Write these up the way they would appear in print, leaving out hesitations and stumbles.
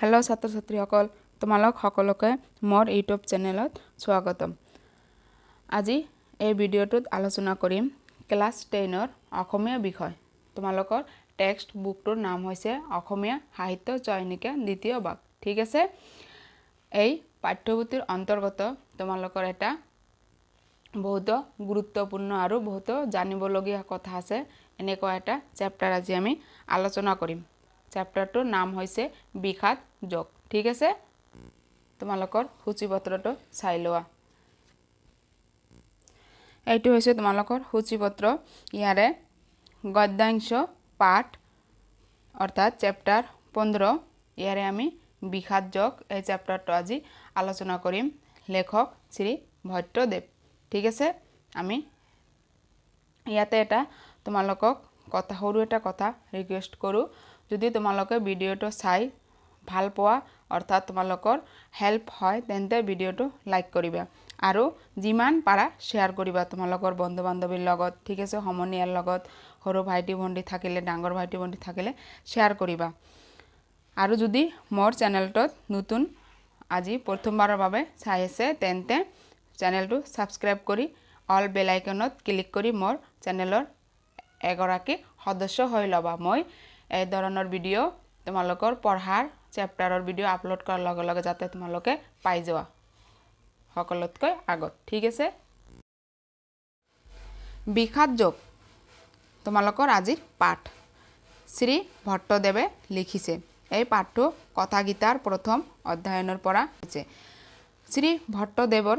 Hello छात्र छात्रीসকল তোমালোক সকলোকে মোৰ ইউটিউব চেনেলত স্বাগতম। আজি এই ভিডিঅ'টোত আলোচনা কৰিম ক্লাস 10ৰ অসমীয়া বিষয়। তোমালোকৰ টেক্সট বুকটোৰ নাম হৈছে অসমীয়া সাহিত্য চয়নিকা দ্বিতীয় ভাগ। ঠিক আছে, এই পাঠ্যপুথিৰ অন্তৰ্গত তোমালোকৰ এটা বহুত গুৰুত্বপূৰ্ণ আৰু বহুত জানিবলগীয়া কথা আছে এনেকুৱা এটা চেপ্টাৰ আজি আমি আলোচনা কৰিম। চেপ্টাৰটোৰ নাম হৈছে বিষাদ যোগ। ঠিক আছে, তোমালোকৰ সূচীপত্ৰটো চাই লোৱা। এইটো হৈছে তোমালোকৰ সূচীপত্ৰ। ইয়াৰে গদ্যাংশ পাঠ অৰ্থাৎ চেপ্টাৰ 15, ইয়াৰে আমি বিষাদ যোগ এই চেপ্টাৰটো আজি আলোচনা কৰিম। লেখক শ্ৰী ভট্টদেৱ। ঠিক আছে, আমি ইয়াতে এটা তোমালোকক কথা সৰু এটা কথা ৰিকুৱেষ্ট কৰোঁ। যদি তোমালোকে ভিডিঅ'টো চাই ভাল পোৱা অৰ্থাৎ তোমালোকৰ হেল্প হয় তেন্তে ভিডিঅ'টো লাইক কৰিবা আৰু যিমান পাৰা শ্বেয়াৰ কৰিবা তোমালোকৰ বন্ধু বান্ধৱীৰ লগত। ঠিক আছে, সমনীয়াৰ লগত, সৰু ভাইটি ভণ্টি থাকিলে, ডাঙৰ ভাইটি ভণ্টি থাকিলে শ্বেয়াৰ কৰিবা। আৰু যদি মোৰ চেনেলটোত নতুন আজি প্ৰথমবাৰৰ বাবে চাই আছে তেন্তে চেনেলটো ছাবস্ক্ৰাইব কৰি অল বেল আইকনত ক্লিক কৰি মোৰ চেনেলৰ এগৰাকী সদস্য হৈ ল'বা। মই এই ধৰণৰ ভিডিঅ' তোমালোকৰ পঢ়াৰ চেপ্টাৰৰ ভিডিঅ' আপলোড কৰাৰ লগে লগে যাতে তোমালোকে পাই যোৱা সকলোতকৈ আগত। ঠিক আছে, বিষাদ যোগ তোমালোকৰ আজিৰ পাঠ শ্ৰী ভট্টদেৱে লিখিছে। এই পাঠটো কথাগীতাৰ প্ৰথম অধ্যয়নৰ পৰা হৈছে। শ্ৰী ভট্টদেৱৰ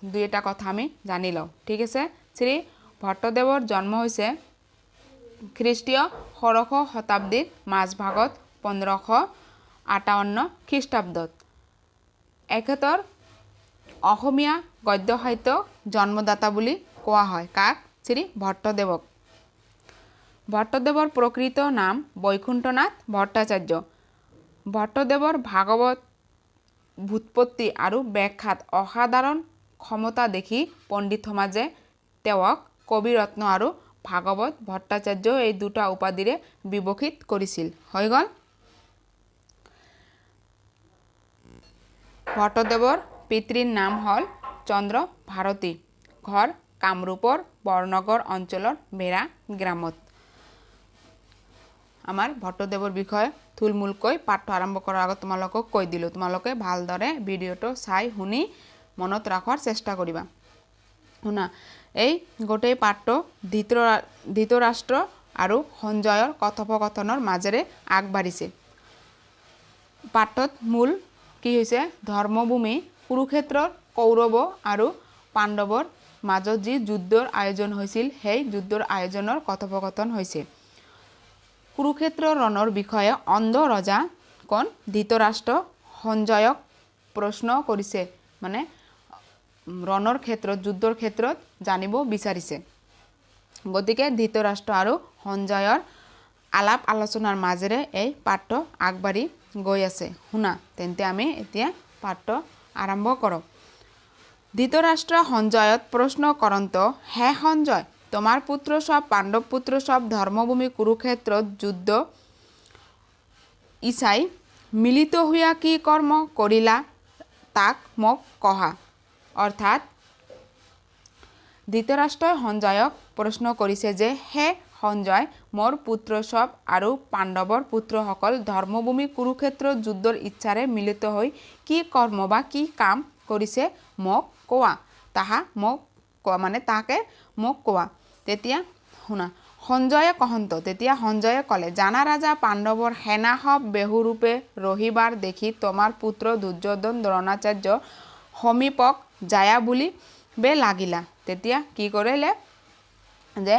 দুই এটা কথা আমি জানি লওঁ। ঠিক আছে, শ্ৰী ভট্টদেৱৰ জন্ম হৈছে খ্ৰীষ্টীয় 1600 শতাব্দীৰ মাজভাগত 1558 খ্ৰীষ্টাব্দত। এখেতৰ অসমীয়া গদ্য সাহিত্য জন্মদাতা বুলি কোৱা হয়। কাক? শ্ৰী ভট্টদেৱক। ভট্টদেৱৰ প্ৰকৃত নাম বৈকুণ্ঠনাথ ভট্টাচাৰ্য। ভট্টদেৱৰ ভাগৱত ভুৎপত্তি আৰু ব্যাখ্যাত অসাধাৰণ ক্ষমতা দেখি পণ্ডিত সমাজে তেওঁক কবিৰত্ন আৰু ভাগৱত ভট্টাচাৰ্য এই দুটা উপাধিৰে বিভূষিত কৰিছিল। হৈ গ'ল। ভট্টদেৱৰ পিতৃৰ নাম হ'ল চন্দ্ৰ ভাৰতী। ঘৰ কামৰূপৰ বৰনগৰ অঞ্চলৰ বেৰা গ্ৰামত। আমাৰ ভট্টদেৱৰ বিষয়ে থুলমূলকৈ পাঠটো আৰম্ভ কৰাৰ আগত তোমালোকক কৈ দিলোঁ। তোমালোকে ভালদৰে ভিডিঅ'টো চাই শুনি মনত ৰাখাৰ চেষ্টা কৰিবা। শুনা, এই গোটেই পাঠটো ধৃতৰাষ্ট্ৰ আৰু সঞ্জয়ৰ কথোপকথনৰ মাজেৰে আগবাঢ়িছে। পাঠত মূল কি হৈছে? ধৰ্মভূমি কুৰুক্ষেত্ৰৰ কৌৰৱ আৰু পাণ্ডৱৰ মাজত যি যুদ্ধৰ আয়োজন হৈছিল সেই যুদ্ধৰ আয়োজনৰ কথোপকথন হৈছে। কুৰুক্ষেত্ৰৰ ৰণৰ বিষয়ে অন্ধ ৰজা কোন? ধৃতৰাষ্ট্ৰ সঞ্জয়ক প্ৰশ্ন কৰিছে, মানে ৰণৰ ক্ষেত্ৰত যুদ্ধৰ ক্ষেত্ৰত জানিব বিচাৰিছে। গতিকে ধৃতৰাষ্ট্ৰ আৰু সঞ্জয়ৰ আলাপ আলোচনাৰ মাজেৰে এই পাঠটো আগবাঢ়ি গৈ আছে। শুনা, তেন্তে আমি এতিয়া পাঠটো আৰম্ভ কৰোঁ। ধৃতৰাষ্ট্ৰ সঞ্জয়ত প্রশ্ন করন্ত, হে সঞ্জয়, তোমার পুত্র সব পাণ্ডব পুত্র সব ধর্মভূমি কুরুক্ষেত্রত যুদ্ধ ইছাই মিলিত হইয়া কি কর্ম করিলা তাক মোক কহা। অর্থাৎ ধৃতৰাষ্ট্ৰই সঞ্জয়ক প্ৰশ্ন কৰিছে যে হে সঞ্জয়, মোৰ পুত্ৰ সব আৰু পাণ্ডৱৰ পুত্ৰসকল ধৰ্মভূমি কুৰুক্ষেত্ৰ যুদ্ধৰ ইচ্ছাৰে মিলিত হৈ কি কৰ্ম বা কি কাম কৰিছে মোক কোৱা। তাকে মোক কোৱা। তেতিয়া শুনা, সঞ্জয়ে কহন্ত, তেতিয়া সঞ্জয়ে ক'লে, জানা ৰাজা, পাণ্ডৱৰ সেনা সব বেহুৰূপে ৰহিবাৰ দেখি তোমাৰ পুত্ৰ দুৰ্যোধন দ্ৰোণাচাৰ্য সমীপক যায়া বুলি বে লাগিলা। তেতিয়া কি কৰিলে যে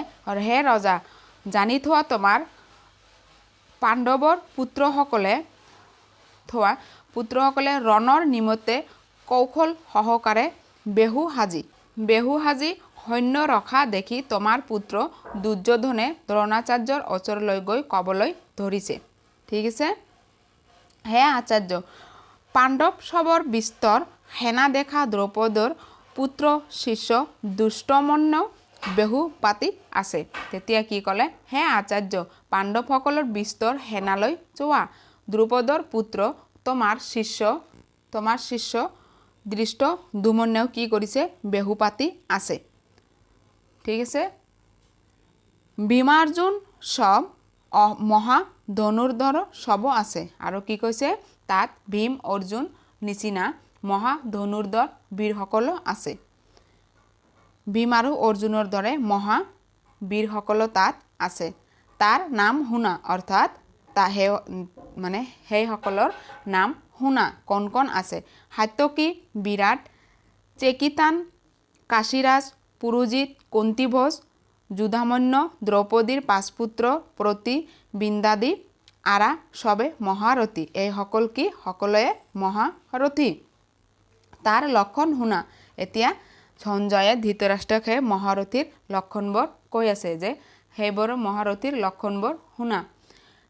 হে ৰজা, জানি থোৱা তোমাৰ পাণ্ডৱৰ পুত্ৰসকলে ৰণৰ নিমতে কৌশল সহকাৰে বেহু সাজি সৈন্য ৰখা দেখি তোমাৰ পুত্ৰ দুৰ্যোধনে দ্ৰোণাচাৰ্যৰ ওচৰলৈ গৈ ক'বলৈ ধৰিছে। ঠিক আছে, হে আচাৰ্য, পাণ্ডৱ সবৰ বিস্তৰ সেনা দেখা দ্ৰৌপদৰ পুত্ৰ শিষ্য দুষ্টমন্য বেহু পাতি আছে। তেতিয়া কি ক'লে? হে আচাৰ্য, পাণ্ডৱসকলৰ বিস্তৰ সেনালৈ চোৱা, দ্ৰুপদৰ পুত্ৰ তোমাৰ শিষ্য দৃষ্ট দুমন্যও কি কৰিছে বেহুপাতি আছে ঠিক আছে ভীমাৰ্জুন সব মহা ধনুৰ্ধৰ সব আছে আৰু কি কৈছে তাত ভীম অৰ্জুন নিচিনা মহা ধনুৰ্ধৰ বীৰসকল আছে ভীম আৰু অৰ্জুনৰ দৰে মহা বীৰসকল তাত আছে তাৰ নাম শুনা অৰ্থাৎ মানে সেইসকলৰ নাম শুনা কোন আছে হাত্যকী বিৰাট চেকিতান কাশীৰাজ পুৰোজিত কুন্তিভোজ যুধামন্য দ্ৰৌপদীৰ পাঁচপুত্ৰ প্ৰতি বিন্দাদি আৰা সবে মহাৰথী এই সকল কি সকলোৱে মহাৰথী তাৰ লক্ষণ শুনা এতিয়া সঞ্জয়ে ধৃতৰাষ্ট্ৰক সেই মহাৰথীৰ লক্ষণবোৰ কৈ আছে যে সেইবোৰ মহাৰথীৰ লক্ষণবোৰ শুনা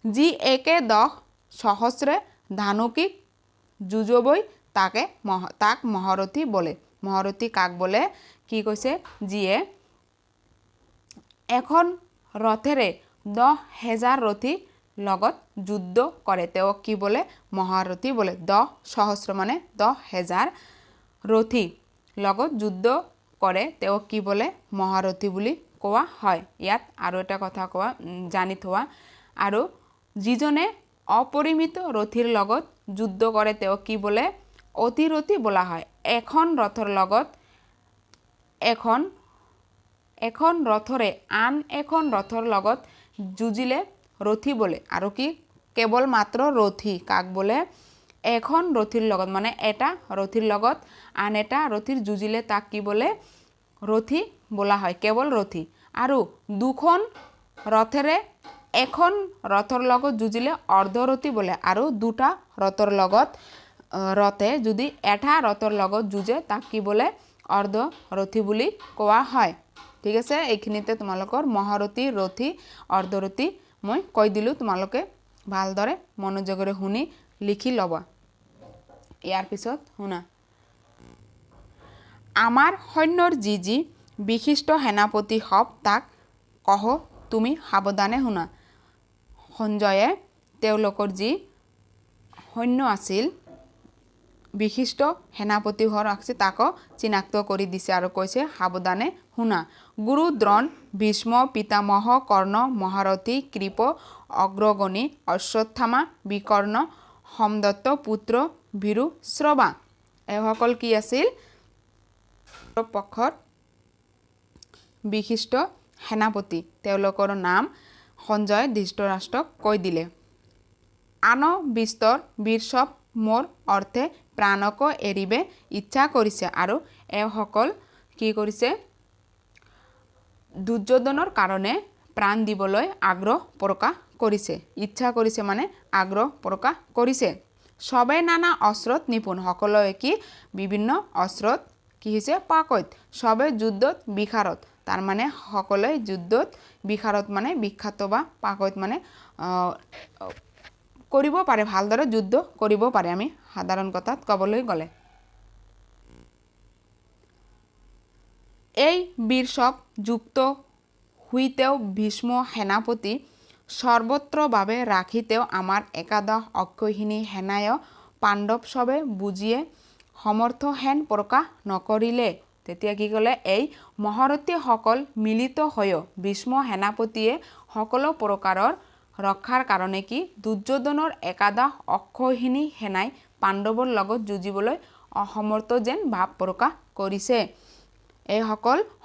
যি একে 10 সহস্ৰে ধানুকিক যুঁজবই তাক মহাৰথী বলে মহাৰথী কাক বলে কি কৈছে যিয়ে এখন ৰথেৰে 10,000 ৰথী লগত যুদ্ধ কৰে তেওঁ কি বলে মহাৰথী বলে 10 সহস্ৰ মানে 10,000 ৰথী লগত যুদ্ধ কৰে তেওঁ কি বলে মহাৰথী বুলি কোৱা হয় ইয়াত আৰু এটা কথা কোৱা জানি থোৱা আৰু যিজনে অপৰিমিত ৰথীৰ লগত যুদ্ধ কৰে তেওঁ কি বলে অতিৰথী বোলা হয় এখন ৰথৰ লগত এখন ৰথৰে আন এখন ৰথৰ লগত যুঁজিলে ৰথী বলে আৰু কি কেৱল মাত্ৰ ৰথী কাক বলে এখন ৰথীৰ লগত মানে এটা ৰথীৰ লগত আন এটা ৰথীৰ যুঁজিলে তাক কি বলে ৰথী বোলা হয় কেৱল ৰথী আৰু দুখন ৰথেৰে এখন ৰথৰ লগত যুঁজিলে অৰ্ধৰথী বলে আৰু দুটা ৰথৰ লগত ৰথে যদি এটা ৰথৰ লগত যুঁজে তাক কি বলে অৰ্ধৰথী বুলি কোৱা হয় ঠিক আছে এইখিনিতে তোমালোকৰ মহাৰথী ৰথী অৰ্ধৰথী মই কৈ দিলো তোমালোকে ভালদৰে মনোযোগৰে শুনি লিখি লবা ইয়াৰ পিছত শুনা আমাৰ সৈন্যৰ যি বিশিষ্ট সেনাপতি হব তাক কহ তুমি সাৱধানে শুনা সঞ্জয়ে তেওঁলোকৰ যি সৈন্য আছিল বিশিষ্ট সেনাপতি হোৱাৰ আছে তাক চিনাক্ত কৰি দিছে আৰু কৈছে সাৱধানে শুনা গুৰু দ্ৰোণ ভীষ্ম পিতামহ কৰ্ণ মহাৰথী কৃপ অগ্ৰগণী অশ্বত্থামা বিকৰ্ণ সমদত্ত পুত্ৰ ভীৰু শ্ৰৱা এইসকল কি আছিল পক্ষৰ বিশিষ্ট সেনাপতি তেওঁলোকৰ নাম সঞ্জয় ধৃতৰাষ্ট্ৰক কৈ দিলে আন বিস্তৰ বীৰ সব মোৰ অৰ্থে প্ৰাণক এৰিবে ইচ্ছা কৰিছে আৰু এইসকল কি কৰিছে দুৰ্যোধনৰ কাৰণে প্ৰাণ দিবলৈ আগ্ৰহ প্ৰকাশ কৰিছে ইচ্ছা কৰিছে মানে আগ্ৰহ প্ৰকাশ কৰিছে সবে নানা অস্ত্ৰত নিপুণ সকলোৱে কি বিভিন্ন অস্ত্ৰত কি হৈছে পাকৈত সবে যুদ্ধত বিশাৰদ তাৰ মানে সকলোৱে যুদ্ধত বিশাৰদ মানে বিখ্যাত বা পাকৈত মানে কৰিব পাৰে ভালদৰে যুদ্ধ কৰিব পাৰে আমি সাধাৰণ কথাত ক'বলৈ গ'লে এই বীৰ সব যুক্ত হুইতেও ভীষ্ম সেনাপতি সৰ্বত্ৰ বাবে ৰাখি তেওঁ আমাৰ একাদশ অক্ষয়হিনী সেনায় পাণ্ডৱ সবে বুজিয়ে সমৰ্থ হেন প্ৰকাশ নকৰিলে তেতিয়া কি ক'লে এই মহাৰথীসকল মিলিত হৈ ভীষ্ম সেনাপতিয়ে সকলো প্ৰকাৰৰ ৰক্ষাৰ কাৰণে কি দুৰ্যোধনৰ একাদশ অক্ষয়হিনী সেনাই পাণ্ডৱৰ লগত যুঁজিবলৈ অসমৰ্থ যেন ভাৱ প্ৰকাশ কৰিছে এই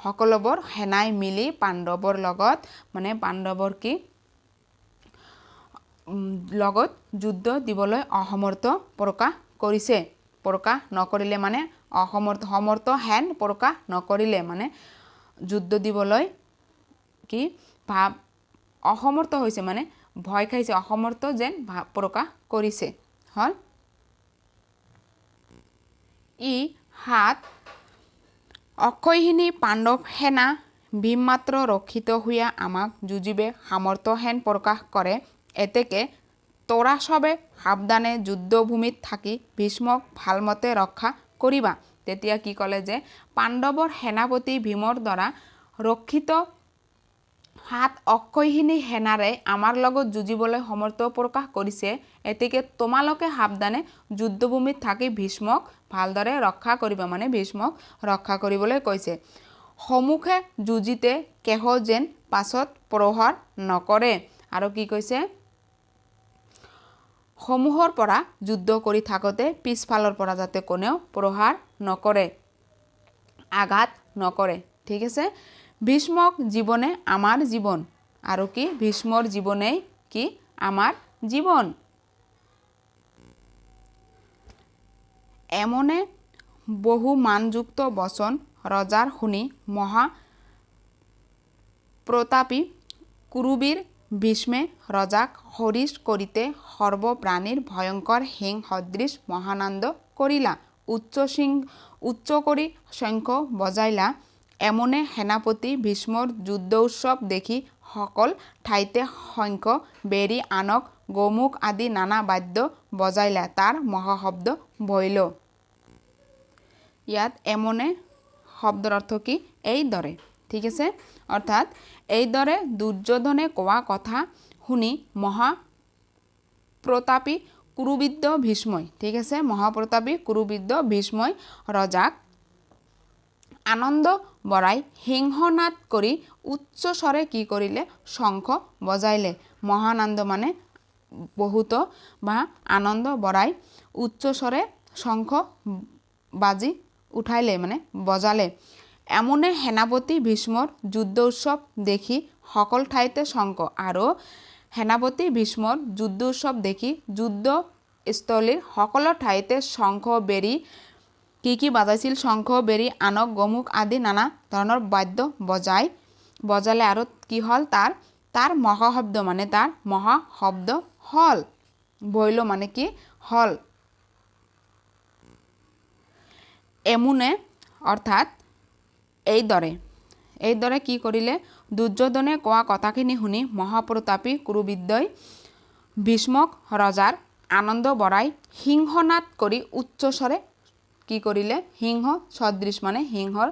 সকলোবোৰ সেনাই মিলি পাণ্ডৱৰ লগত মানে পাণ্ডৱৰ কি লগত যুদ্ধ দিবলৈ অসমৰ্থ প্ৰকাশ কৰিছে প্ৰকাশ নকৰিলে মানে সমৰ্থ হেন প্ৰকাশ নকৰিলে মানে যুদ্ধ দিবলৈ কি ভাৱ অসমৰ্থ হৈছে মানে ভয় খাইছে অসমৰ্থ যেন ভাৱ প্ৰকাশ কৰিছে হল ই হাত অক্ষয়হিনী পাণ্ডৱ সেনা ভীম মাত্ৰ ৰক্ষিত হৈয়া আমাক যুঁজিবে সামৰ্থ হেন প্ৰকাশ কৰে এতেকে তোৰা সবে সাৱধানে যুদ্ধভূমিত থাকি ভীষ্মক ভালমতে ৰক্ষা কৰিবা তেতিয়া কি ক'লে যে পাণ্ডৱৰ সেনাপতি ভীমৰ দ্বাৰা ৰক্ষিত হাত অক্ষয়হীনী সেনাৰে আমাৰ লগত যুঁজিবলৈ সমৰ্থ প্ৰকাশ কৰিছে। এতেকে তোমালোকে সাৱধানে যুদ্ধভূমিত থাকি ভীষ্মক ভালদৰে ৰক্ষা কৰিবা, মানে ভীষ্মক ৰক্ষা কৰিবলৈ কৈছে। সমুখে যুঁজিতে কেহ যেন পাছত প্ৰহাৰ নকৰে। আৰু কি কৈছে, সমূহৰ পৰা যুদ্ধ কৰি থাকোঁতে পিছফালৰ পৰা যাতে কোনেও প্ৰহাৰ নকৰে, আঘাত নকৰে। ঠিক আছে, ভীষ্মক জীৱনে আমাৰ জীৱন। আৰু কি, ভীষ্মৰ জীৱনেই কি আমাৰ জীৱন। এমনে বহু মানযুক্ত বচন ৰজাৰ শুনি মহা প্ৰতাপী কুৰুবীৰ ভীষ্মে ৰজাক হৰিশ কৰিতে সৰ্বপ্ৰাণীৰ ভয়ংকৰ সিং সদৃশ মহানন্দ কৰিলা। উচ্চ কৰি শংখ বজাইলা। এমনে সেনাপতি ভীষ্মৰ যুদ্ধ উৎসৱ দেখি সকল ঠাইতে শংখ বেৰী আনক গোমুখ আদি নানা বাদ্য বজাইলা। তাৰ মহাশব্দ ভৈল। ইয়াত এমনে শব্দৰ অৰ্থ কি, এইদৰে। ঠিক আছে, অৰ্থাৎ এইদৰে দুৰ্যোধনে কোৱা কথা শুনি মহাপ্ৰতাপী কুৰুবিদ্য ভীষ্মই, ঠিক আছে, মহাপ্ৰতাপী কুৰুবিদ্য ভীষ্মই ৰজাক আনন্দ বৰাই সিংহনাদ কৰি উচ্চ স্বৰে কি কৰিলে, শংখ বজাইলে। মহানন্দ মানে বহুত বা আনন্দ বৰাই উচ্চ স্বৰে শংখ বাজি উঠাইলে, মানে বজালে। এমনে সেনাপতি ভীষ্মৰ যুদ্ধ উৎসৱ দেখি সকল ঠাইতে শংখ, আৰু সেনাপতি ভীষ্মৰ যুদ্ধ উৎসৱ দেখি যুদ্ধস্থলীৰ সকলো ঠাইতে শংখ বেৰী কি বাজাইছিল, শংখ বেৰী আনক গোমুখ আদি নানা ধৰণৰ বাদ্য বজালে। আৰু কি হ'ল, তাৰ মহাশব্দ, মানে তাৰ মহাশব্দ হ'ল। ভৈল মানে কি, হ'ল। এমনে অৰ্থাৎ এইদৰে কি কৰিলে, দুৰ্যোধনে কোৱা কথাখিনি শুনি মহাপ্ৰতাপী কুৰুবিদ্যই ভীষ্মক ৰজাৰ আনন্দ বৰাই সিংহনাদ কৰি উচ্চস্বৰে কি কৰিলে, সিংহ সদৃশ মানে সিংহৰ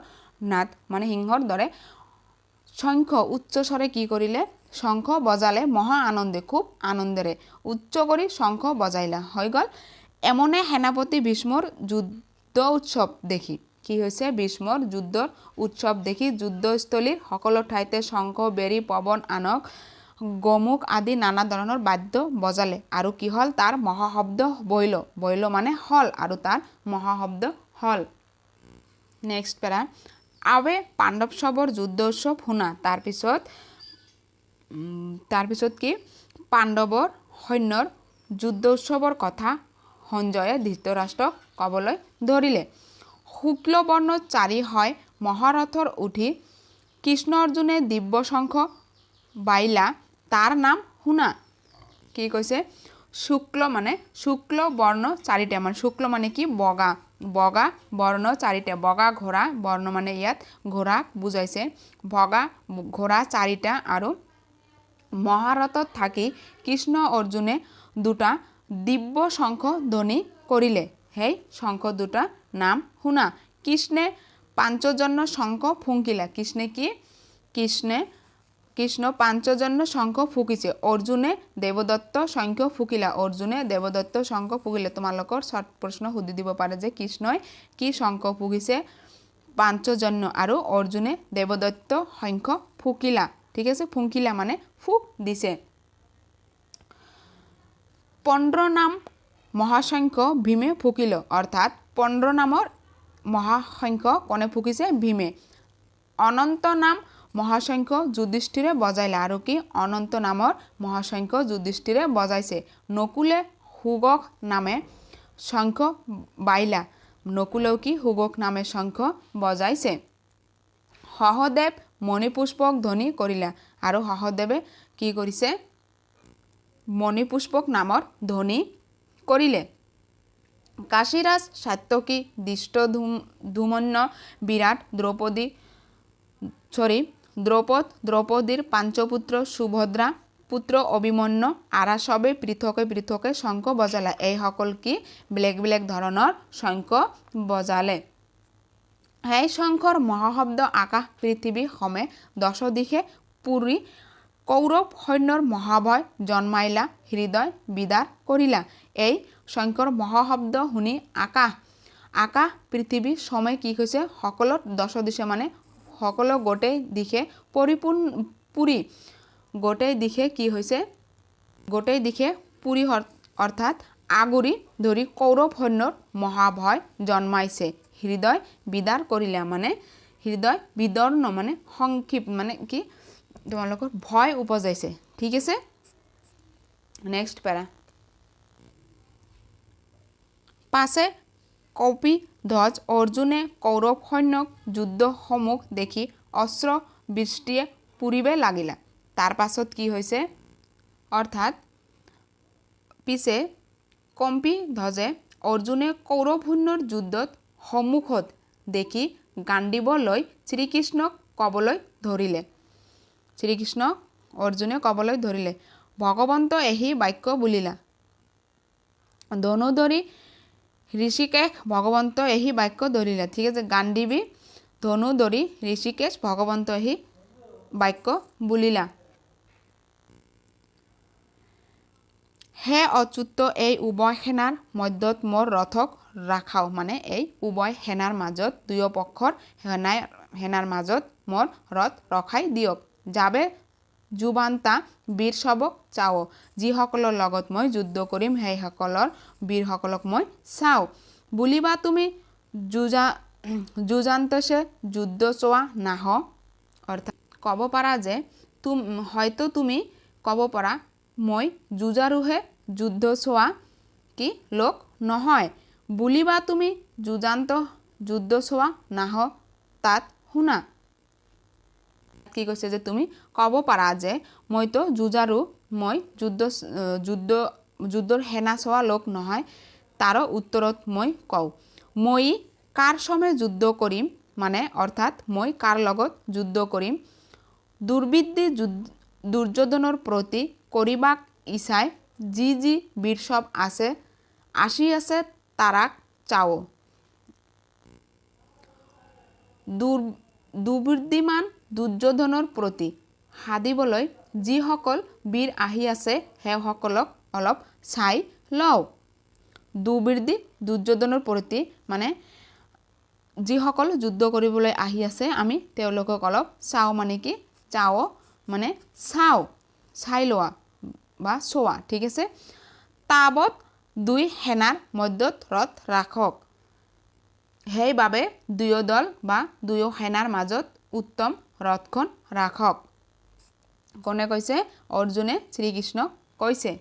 নাদ, মানে সিংহৰ দৰে শংখ উচ্চস্বৰে কি কৰিলে, শংখ বজালে। মহা আনন্দে, খুব আনন্দেৰে উচ্চ কৰি শংখ বজাইলা। হৈ গ'ল। এমনে সেনাপতি ভীষ্মৰ যুদ্ধ উৎসৱ দেখি, কি হৈছে, ভীষ্মৰ যুদ্ধৰ উৎসৱ দেখি যুদ্ধস্থলীৰ সকলো ঠাইতে শংখ বেৰী পৱন আনক গোমুখ আদি নানা ধৰণৰ বাদ্য বজালে। আৰু কি হ'ল, তাৰ মহাশব্দ ভৈল। ভৈল মানে হ'ল, আৰু তাৰ মহাশব্দ হ'ল। নেক্সট পেৰা, আৱে পাণ্ডৱ সবৰ যুদ্ধ উৎসৱ শুনা। তাৰপিছত কি, পাণ্ডৱৰ সৈন্যৰ যুদ্ধ উৎসৱৰ কথা সঞ্জয়ে ধৃতৰাষ্ট্ৰক ক'বলৈ ধৰিলে। শুক্লবৰ্ণচাৰী হয় মহাৰথৰ উঠি কৃষ্ণ অৰ্জুনে দিব্য শংখ বাইলা, তাৰ নাম শুনা। কি কৈছে, শুক্ল মানে শুক্ল বৰ্ণ চাৰিটা, মানে শুক্ল মানে কি, বগা, বগা বৰ্ণ চাৰিটা, বগা ঘোঁৰা, বৰ্ণ মানে ইয়াত ঘোঁৰাক বুজাইছে, বগা ঘোঁৰা চাৰিটা। আৰু মহাৰথত থাকি কৃষ্ণ অৰ্জুনে দুটা দিব্য শংখ ধ্বনি কৰিলে। সেই শংখ দুটা নাম শুনা। কৃষ্ণে পাঞ্চজন্য শংখ ফুংকিলা। কৃষ্ণ পাঞ্চজন্য শংখ ফুকিছে। অৰ্জুনে দেৱদত্ত শংখ ফুকিলা। অৰ্জুনে দেৱদত্ত শংখ ফুকিলে। তোমালোকৰ শৰ্ট প্ৰশ্ন সুধি দিব পাৰে যে কৃষ্ণই কি শংখ ফুকিছে, পাঞ্চজন্য, আৰু অৰ্জুনে দেৱদত্ত শংখ ফুকিলা। ঠিক আছে, ফুংকিলা মানে ফুক দিছে। 15 নাম মহাশংখ ভীমে ফুকিল। অৰ্থাৎ 15 নামৰ মহাশংখ কোনে ফুকিছে, ভীমে। অনন্ত নাম মহাশংখ যুধিষ্ঠিৰে বজাইলে। আৰু কি, অনন্ত নামৰ মহাশংখ যুধিষ্ঠিৰে বজাইছে। নকুলে সুগক নামে শংখ বাইলা। নকুলেও কি, সুগক নামে শংখ বজাইছে। সহদেৱ মণিপুষ্পক ধ্বনি কৰিলা। আৰু সহদেৱে কি কৰিছে, মণিপুষ্পক নামৰ ধ্বনি কৰিলে। কাশীৰাজ সাত্যকী দৃষ্টধুম্ন বিৰাট দ্ৰৌপদীৰ পাঞ্চপুত্ৰ সুভদ্ৰা পুত্ৰ অভিমন্যু আৰা সবে পৃথকে পৃথকে শংখ বজালে। এইসকল কি, বেলেগ বেলেগ ধৰণৰ শংখ বজালে। সেই শংখৰ মহাশব্দ আকাশ পৃথিৱী সমে 10 দিশে পুৰি কৌৰৱ সৈন্যৰ মহাভয় জন্মাইলা হৃদয় বিদাৰ কৰিলা। এই শংকৰ মহাশব্দ শুনি আকাশ পৃথিৱী সময় কি হৈছে সকলো দশ দিশে মানে সকলো গোটেই দিশে পুৰি গোটেই দিশে কি হৈছে গোটেই দিশে পুৰি অৰ্থাৎ আগুৰি ধৰি কৌৰৱ সৈন্যৰ মহাভয় জন্মাইছে হৃদয় বিদাৰ কৰিলা মানে হৃদয় বিদৰ্ণ মানে সংক্ষিপ্ত মানে কি তোমালোকৰ ভয় উপজাইছে। ঠিক আছে, নেক্সট পেৰা। পাছে কপিধ্বজ অৰ্জুনে কৌৰৱ সৈন্যক যুদ্ধ সন্মুখ দেখি অস্ত্ৰ বৃষ্টিয়ে পুৰিব লাগিলা। তাৰ পাছত কি হৈছে অৰ্থাৎ পিছে কপিধ্বজে অৰ্জুনে কৌৰৱ সৈন্যৰ যুদ্ধত সন্মুখত দেখি গাণ্ডীৱ লৈ শ্ৰীকৃষ্ণক ক'বলৈ ধৰিলে। শ্ৰীকৃষ্ণক অৰ্জুনে ক'বলৈ ধৰিলে ভগৱন্ত এহি বাক্য বুলিলা। ধনুধৰি ঋষিকেশ ভগৱন্ত এহি বাক্য ধৰিলে। ঠিক আছে, গাণ্ডীৱী ধনুধৰি ঋষিকেশ ভগৱন্ত এহি বাক্য বুলিলা। হে অচ্যুত এই উভয় সেনাৰ মধ্যত মোৰ ৰথক ৰাখাও মানে এই উভয় সেনাৰ মাজত দুয়ো পক্ষৰ সেনাৰ মাজত মোৰ ৰথ ৰখাই দিয়ক। যাবে যুৱান্তা বীৰ সবক চাও যিসকলৰ লগত মই যুদ্ধ কৰিম সেইসকলৰ বীৰসকলক মই চাওঁ। বুলিবা তুমি যুজান্তছে যুদ্ধ চোৱা নাহ অৰ্থাৎ ক'ব পাৰা যে হয়তো তুমি ক'ব পাৰা মই যুঁজাৰুহে যুদ্ধ চোৱা কি লোক নহয়। বুলিবা তুমি যুদ্ধ চোৱা নাহ তাত শুনা। কি কৈছে যে তুমি ক'ব পাৰা যে মইতো যুঁজাৰু মই যুদ্ধৰ সেনা চোৱা লোক নহয়। তাৰ উত্তৰত মই কওঁ মই কাৰ সমে যুদ্ধ কৰিম মানে অৰ্থাৎ মই কাৰ লগত যুদ্ধ কৰিম। দুৰ্বিদ্যি দুৰ্যোধনৰ প্ৰতি কৰিবাক ইচ্ছাই যি বীৰ সব আসি আছে তাৰাক চাও। দুৰ্বৃদ্ধিমান দুৰ্যোধনৰ প্ৰতি সাধিবলৈ যিসকল বীৰ আহি আছে সেইসকলক অলপ চাই লওঁ। দুৰ্বৃদ্ধি দুৰ্যোধনৰ প্ৰতি মানে যিসকল যুদ্ধ কৰিবলৈ আহি আছে আমি তেওঁলোকক অলপ চাওঁ মানে কি চাওঁ মানে চাই লোৱা বা চোৱা। ঠিক আছে, তাবত দুই সেনাৰ মধ্যত ৰথ ৰাখক। সেইবাবে দুয়ো দল বা দুয়ো সেনাৰ মাজত উত্তম ৰথখন ৰাখক। কোনে কৈছে অৰ্জুনে শ্ৰীকৃষ্ণক কৈছে।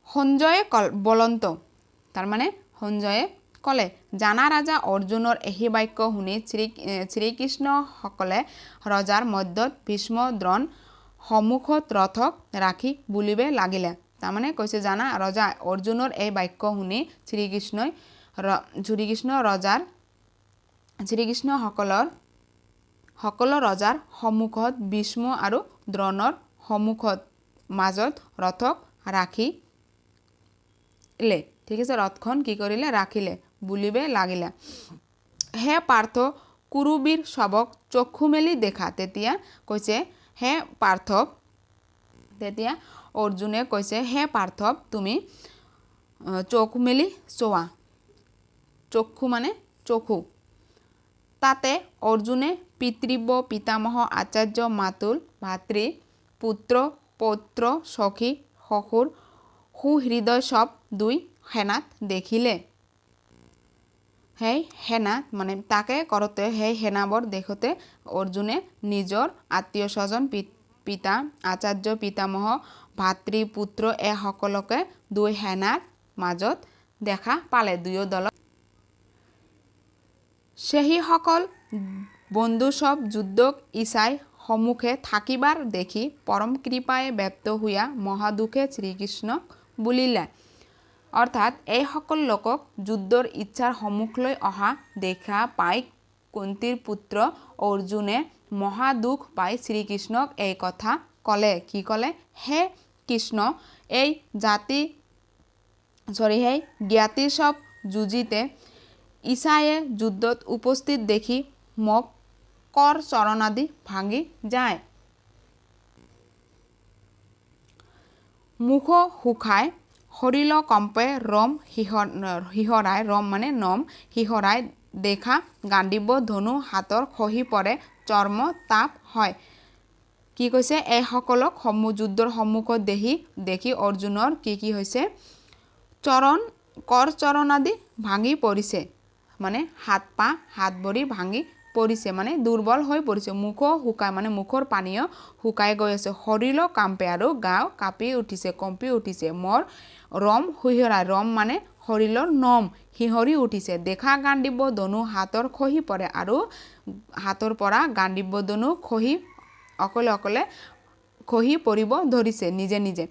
সঞ্জয়ে বলন্ত তাৰমানে সঞ্জয়ে ক'লে জানা ৰাজা অৰ্জুনৰ এহি বাক্য শুনি শ্ৰীকৃষ্ণসকলে ৰজাৰ মধ্যত ভীষ্ম দ্ৰোণ সন্মুখত ৰথক ৰাখি বুলিব লাগিলে। তাৰমানে কৈছে জানা ৰজা অৰ্জুনৰ এই বাক্য শুনি সকলো ৰজাৰ সন্মুখত ভীষ্ম আৰু দ্ৰোণৰ সন্মুখত মাজত ৰথক ৰাখিলে। ঠিক আছে, ৰথখন কি কৰিলে ৰাখিলে বুলিব লাগিলে। হে পাৰ্থ কুৰুবীৰ সবক চক্ষু মেলি দেখা। তেতিয়া কৈছে হে পাৰ্থৱ তেতিয়া অৰ্জুনে কৈছে হে পাৰ্থৱ তুমি চকু মেলি চোৱা। চক্ষু মানে চকু। তাতে অৰ্জুনে পিতৃব্য পিতামহ আচাৰ্য মাতুল ভাতৃ পুত্ৰ পৌত্ৰ সখী শ্বশুৰ সুহৃদয় সব দুই সেনাত দেখিলে। সেই সেনা মানে তাকে কৰোঁতে সেই সেনাবোৰ দেখোঁতে অৰ্জুনে নিজৰ আত্মীয় স্বজন পিতা আচাৰ্য পিতামহ ভাতৃ পুত্ৰ এই সকলোকে দুই সেনাৰ মাজত দেখা পালে দুয়ো দলত। সেইসকল বন্ধু সব যুদ্ধক ইচ্ছাই সন্মুখে থাকিবাৰ দেখি পৰম কৃপায়ে ব্যপ্ত হোৱা মহাদুখে শ্ৰীকৃষ্ণক বুলিলে। অৰ্থাৎ এইসকল লোকক যুদ্ধৰ ইচ্ছাৰ সন্মুখলৈ অহা দেখা পাই কুন্তীৰ পুত্ৰ অৰ্জুনে মহাদুখ পাই শ্ৰীকৃষ্ণক এই কথা ক'লে। কি ক'লে হে কৃষ্ণ এই জ্ঞাতি সব যুঁজিতে ইচ্ছায়ে যুদ্ধত উপস্থিত দেখি মোক কৰ চৰণ আদি ভাঙি যায়। মুখ শুকাই শৰীৰ কম্পে ৰম শিহৰাই ৰম মানে নম শিহৰাই দেখা গাণ্ডিব ধনু হাতৰ খহি পৰে চৰ্ম তাপ হয়। কি কৈছে এই সকলক যুদ্ধৰ সন্মুখত দেখি অৰ্জুনৰ কি হৈছে কৰ চৰণ আদি ভাঙি পৰিছে মানে হাত ভৰি ভাঙি পৰিছে মানে দুৰ্বল হৈ পৰিছে। মুখ শুকাই মানে মুখৰ পানীও শুকাই গৈ আছে। শৰীৰ কাম্পে আৰু গাও কাঁপি উঠিছে কঁপি উঠিছে। মোৰ ৰম শিহৰাই ৰম মানে শৰীৰৰ নম শিহৰি উঠিছে। দেখা গাণ্ডিব ধনু হাতৰ খহি পৰে আৰু হাতৰ পৰা গাণ্ডিব ধনু অকলে খহি পৰিব ধৰিছে নিজে নিজে।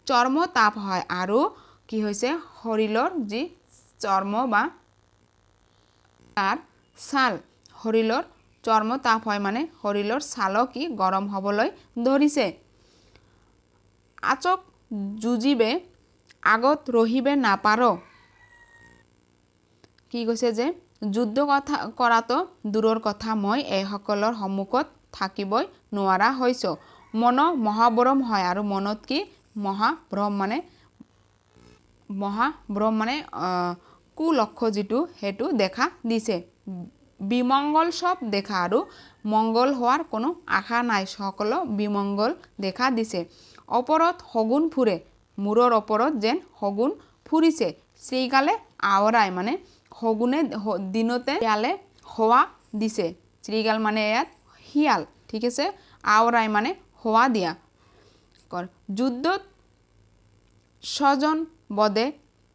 চৰ্ম তাপ হয় আৰু কি হৈছে শৰীৰৰ যি চৰ্ম বা তাৰ ছাল শৰীৰৰ চৰ্ম তাপ হয় মানে শৰীৰৰ ছালো কি গৰম হ'বলৈ ধৰিছে। আচক যুঁজিবে আগত ৰহিবে নাপাৰ। কি কৈছে যে যুদ্ধ কৰাটো দূৰৰ কথা মই এইসকলৰ সন্মুখত থাকিবই নোৱাৰা হৈছোঁ। মন মহাভ্ৰম হয় আৰু মনত কি মহাভ্ৰম মানে কুলক্ষ্য যিটো সেইটো দেখা দিছে। বিমংগল সব দেখা আৰু মংগল হোৱাৰ কোনো আশা নাই। সকলো বিমংগল দেখা দিছে। ওপৰত শগুন ফুৰে মূৰৰ ওপৰত যেন শগুন ফুৰিছে। শ্ৰীগালে আওৰাই মানে শগুনে দিনতে শিয়ালে হোৱা দিছে। শ্ৰীগাল মানে ইয়াত শিয়াল ঠিক আছে। আওৰাই মানে হোৱা দিয়া। যুদ্ধত স্বজন বধে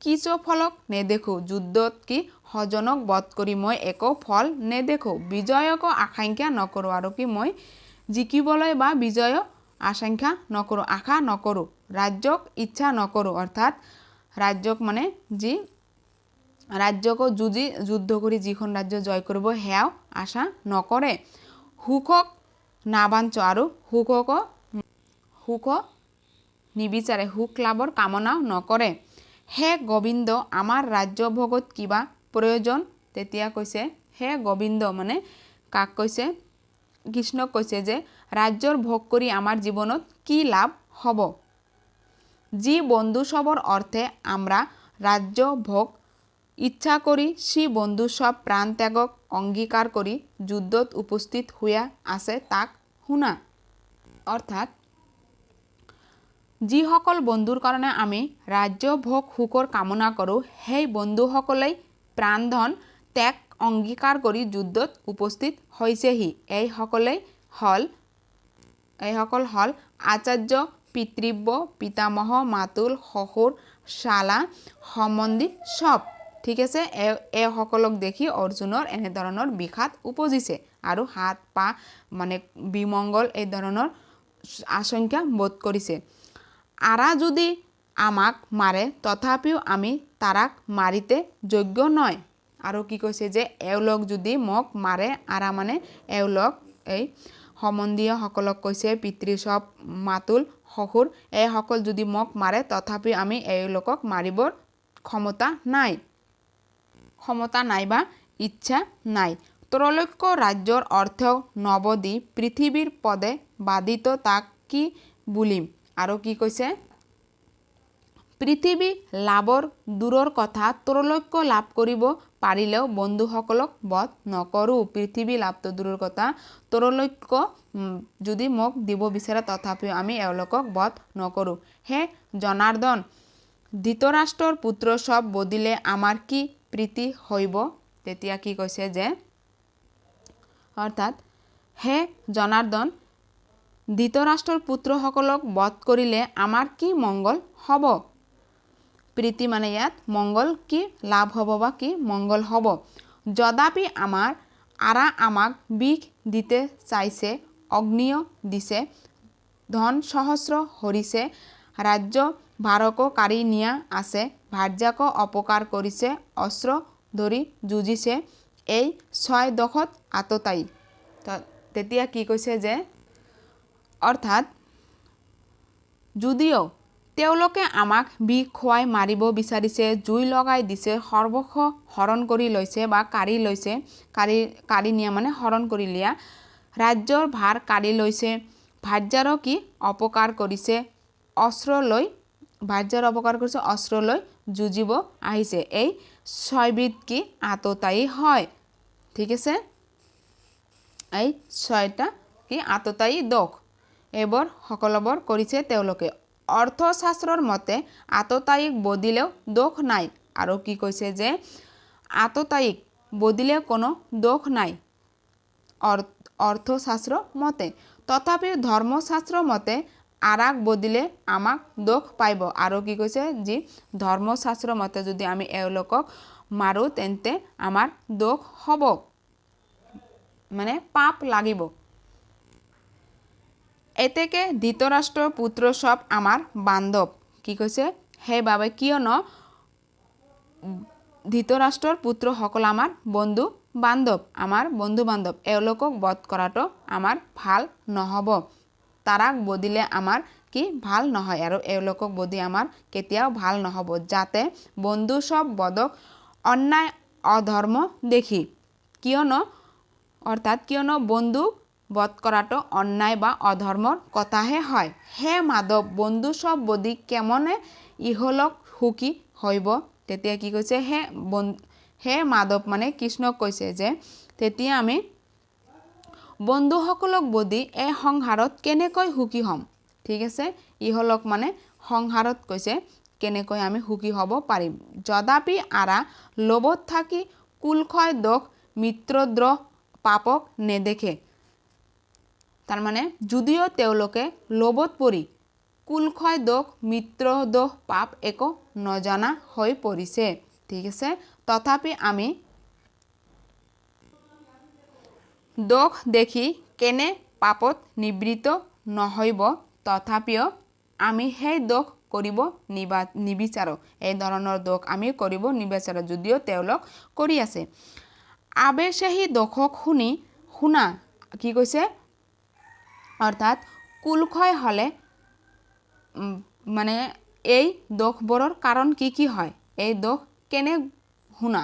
কিছু ফলক নেদেখো। যুদ্ধত কি স্বজনক বধ কৰি মই একো ফল নেদেখো। বিজয়ক আকাংক্ষা নকৰোঁ আৰু কি মই জিকিবলৈ বা বিজয় আকাংক্ষা নকৰোঁ আশা নকৰোঁ। ৰাজ্যক ইচ্ছা নকৰোঁ অৰ্থাৎ ৰাজ্যক মানে যি ৰাজ্যকো যুদ্ধ কৰি যিখন ৰাজ্য জয় কৰিব সেয়াও আশা নকৰে। সুখক নাবাঞ্চ আৰু সুখ নিবিচাৰে সুখ লাভৰ কামনাও নকৰে। হে গোবিন্দ আমাৰ ৰাজ্য ভোগত কিবা প্ৰয়োজন। তেতিয়া কৈছে হে গোবিন্দ মানে কাক কৈছে কৃষ্ণক কৈছে যে ৰাজ্যৰ ভোগ কৰি আমাৰ জীৱনত কি লাভ হ'ব। যি বন্ধু সবৰ অৰ্থে আমৰা ৰাজ্য ভোগ ইচ্ছা কৰি সেই বন্ধু সব প্ৰাণ ত্যাগক অঙ্গীকাৰ কৰি যুদ্ধত উপস্থিত হইয়া আছে তাক শুনা। অৰ্থাৎ যিসকল বন্ধুৰ কাৰণে আমি ৰাজ্য ভোগ সুখৰ কামনা কৰোঁ সেই বন্ধুসকলেই প্ৰাণধন ত্যাগ অঙ্গীকাৰ কৰি যুদ্ধত উপস্থিত হৈছেহি। এইসকল হল আচাৰ্য পিতৃব্য পিতামহ মাতুল শহুৰ শালা সম্বন্ধী সব ঠিক আছে। এইসকলক দেখি অৰ্জুনৰ এনেধৰণৰ বিষাদ উপজিছে আৰু হাত পা মানে বিমংগল এই ধৰণৰ আশংকা বোধ কৰিছে। আৰা যদি আমাক মাৰে তথাপিও আমি তাৰাক মাৰিতে যোগ্য নয়। আৰু কি কৈছে যে এওঁলোক যদি মোক মাৰে আৰা মানে এওঁলোক এই সম্বন্ধীয়সকলক কৈছে পিতৃ সব মাতুল শহুৰ এইসকল যদি মোক মাৰে তথাপি আমি এওঁলোকক মাৰিবৰ ক্ষমতা নাই বা ইচ্ছা নাই। ত্ৰৈলোক্য ৰাজ্যৰ অৰ্থ নৱদি পৃথিৱীৰ পদে বাধিত তাক কি বুলিম। আৰু কি কৈছে পৃথিৱী লাভৰ দূৰৰ কথা ত্ৰৈলোক্য লাভ কৰিব পাৰিলেও বন্ধুসকলক বধ নকৰোঁ। পৃথিৱী লাভটো দূৰৰ কথা ত্ৰৈলোক্য যদি মোক দিব বিচাৰে তথাপিও আমি এওঁলোকক বধ নকৰোঁ। হে জনাৰ্দন ধৃতৰাষ্ট্ৰৰ পুত্ৰ সব বধিলে আমাৰ কি প্ৰীতি হইব। তেতিয়া কি কৈছে যে অৰ্থাৎ হে জনাৰ্দন ধৃতৰাষ্ট্ৰৰ পুত্ৰসকলক বধ কৰিলে আমাৰ কি মংগল হ'ব। প্ৰীতি মানে ইয়াত মংগল কি লাভ হ'ব বা কি মংগল হ'ব। যদাপি আৰা আমাক বিষ দিতে চাইছে অগ্নিও দিছে ধন সহস্ৰ হৰিছে ৰাজ্য ভাৰকো কাঢ়ি নিয়া আছে ভাৰ্যাকো অপকাৰ কৰিছে অস্ত্ৰ ধৰি যুঁজিছে এই 6 দশত আততায়ী। তেতিয়া কি কৈছে যে অৰ্থাৎ যদিও তেওঁলোকে আমাক বিষ খুৱাই মাৰিব বিচাৰিছে জুই লগাই দিছে সৰ্বস্ব হৰণ কৰি লৈছে বা কাঢ়ি নিয়া মানে হৰণ কৰি লিয়া ৰাজ্যৰ ভাৰ কাঢ়ি লৈছে ভাৰ্যাৰো কি অপকাৰ কৰিছে অস্ত্ৰ লৈ ভাৰ্যাৰ অপকাৰ কৰিছে অস্ত্ৰ লৈ যুঁজিব আহিছে এই ছয়বিধ কি আততায়ী হয় ঠিক আছে এই ছয়টা কি আততায়ী দোষ এইবোৰ সকলোবোৰ কৰিছে তেওঁলোকে অৰ্থশাস্ত্ৰৰ মতে আততায়ীক বদিলেও দোষ নাই আৰু কি কৈছে যে আততায়ীক বদিলে কোনো দোষ নাই অৰ্থশাস্ত্ৰ মতে তথাপি ধৰ্মশাস্ত্ৰ মতে আৰাক বদিলে আমাক দোষ পাইব আৰু কি কৈছে যি ধৰ্মশাস্ত্ৰ মতে যদি আমি এওঁলোকক মাৰো তেন্তে আমাৰ দোষ হ'ব মানে পাপ লাগিব এতেকে ধৃতৰাষ্ট্ৰৰ পুত্ৰ সব আমাৰ বান্ধৱ কি কৈছে সেইবাবে কিয়নো ধৃতৰাষ্ট্ৰৰ পুত্ৰ সকল আমাৰ বন্ধু বান্ধৱ এওঁলোকক বধ কৰাটো আমাৰ ভাল নহ'ব তাৰাক বদিলে আমাৰ কি ভাল নহয় আৰু এওঁলোকক বদি আমাৰ কেতিয়াও ভাল নহ'ব যাতে বন্ধু সব বদক অন্যায় অধৰ্ম দেখি কিয়নো বন্ধু বধ কৰাটো অন্যায় বা অধৰ্মৰ কথাহে হয় হে মাধৱ বন্ধু সব বদি কেমনে ইহলোক সুখী হইব তেতিয়া কি কৈছে হে মাধৱ মানে কৃষ্ণক কৈছে যে তেতিয়া আমি বন্ধুসকলক বদি এই সংসাৰত কেনেকৈ সুখী হ'ম ঠিক আছে ইহলোক মানে সংসাৰত কৈছে কেনেকৈ আমি সুখী হ'ব পাৰিম যদাপি আৰা লোভত থাকি কুলক্ষয় দোষ মিত্ৰদ্ৰোহ পাপক নেদেখে তাৰ মানে যদিও তেওঁলোকে লোভত পৰি কুলক্ষয় দোষ মিত্ৰদ্ৰোহ পাপ একো নজনা হৈ পৰিছে ঠিক আছে তথাপি আমি দোষ দেখি কেনে পাপত নিবৃত্ত নহৈব তথাপিও আমি সেই দোষ কৰিব নিবিচাৰো এই ধৰণৰ দোষ আমি কৰিব নিবিচাৰো যদিও তেওঁলোক কৰি আছে আবেশেহি দোষক শুনা কি কৈছে অৰ্থাৎ কুলক্ষয় হলে মানে এই দোষবোৰৰ কাৰণ কি হয় এই দোষ কেনে শুনা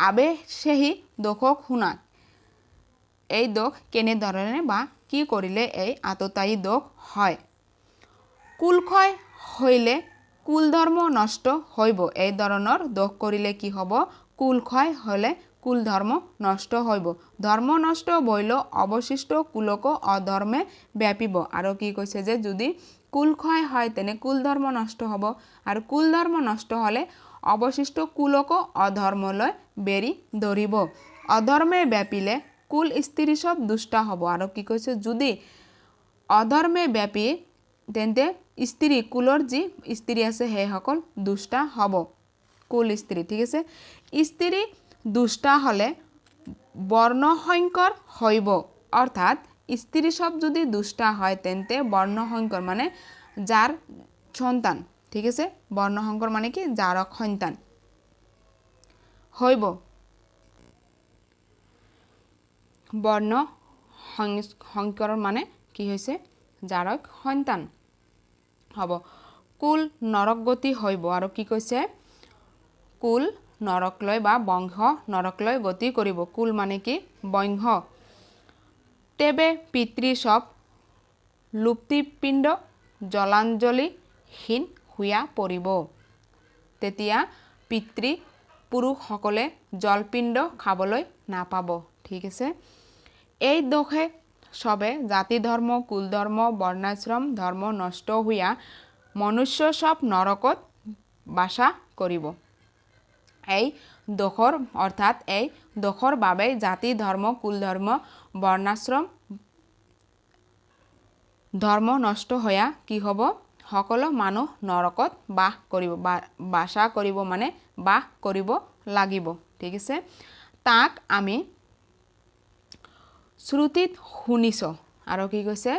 আবেশেহি দোষক শুনা এই দোষ কেনে ধৰণে বা কি কৰিলে এই আততায়ী দোষ হয় কুলক্ষয় হইলে কুল ধৰ্ম নষ্ট হইব এই ধৰণৰ দোষ কৰিলে কি হ'ব কুলক্ষয় হলে কুল ধৰ্ম নষ্ট হইব ধৰ্ম নষ্ট হইলে অৱশিষ্ট কুলকো অধৰ্মে ব্যাপিব আৰু কি কৈছে যে যদি কুলক্ষয় হয় তেনে কুল ধৰ্ম নষ্ট হ'ব আৰু কুল ধৰ্ম নষ্ট হলে অৱশিষ্ট কুলকো অধৰ্মলৈ বেৰি ধৰিব অধৰ্মে ব্যাপিলে কুল স্ত্ৰী সব দুষ্ট হ'ব আৰু কি কৈছে যদি অধৰ্মে ব্যাপি তেন্তে স্ত্ৰী কুলৰ যি স্ত্ৰী আছে সেইসকল দুষ্ট হ'ব কুল স্ত্ৰী ঠিক আছে স্ত্ৰী দুষ্ট হলে বৰ্ণসংকৰ হইব অৰ্থাৎ স্ত্ৰী সব যদি দুষ্ট হয় তেন্তে বৰ্ণসংকৰ মানে যাৰ সন্তান ঠিক আছে বৰ্ণসংকৰ মানে কি যাৰ সন্তান হইব বৰ্ণ সংকৰ মানে কি হৈছে যাৰ সন্তান হ'ব কুল নৰকগতি হইব আৰু কি কৈছে কুল নৰকলৈ বা বংশ নৰকলৈ গতি কৰিব কুল মানে কি বংশ তেবে পিতৃ সব লুপ্তিপিণ্ড জলাঞ্জলিহীন হুয়া পৰিব তেতিয়া পিতৃ পুৰুষসকলে জলপিণ্ড খাবলৈ নাপাব ঠিক আছে এই দোষে সবে জাতি ধৰ্ম কুল ধৰ্ম বৰ্ণাশ্ৰম ধৰ্ম নষ্ট হুয়া মনুষ্য সব নৰকত বাসা কৰিব এই দোষৰ অৰ্থাৎ এই দোষৰ বাবে জাতি ধৰ্ম কুল ধৰ্ম বৰ্ণাশ্ৰম ধৰ্ম নষ্ট হয়া কি হ'ব সকলো মানুহ নৰকত বাস কৰিব বাসা কৰিব মানে বাস কৰিব লাগিব ঠিক আছে তাক আমি শ্ৰুতিত শুনিছো আৰু কি কৈছে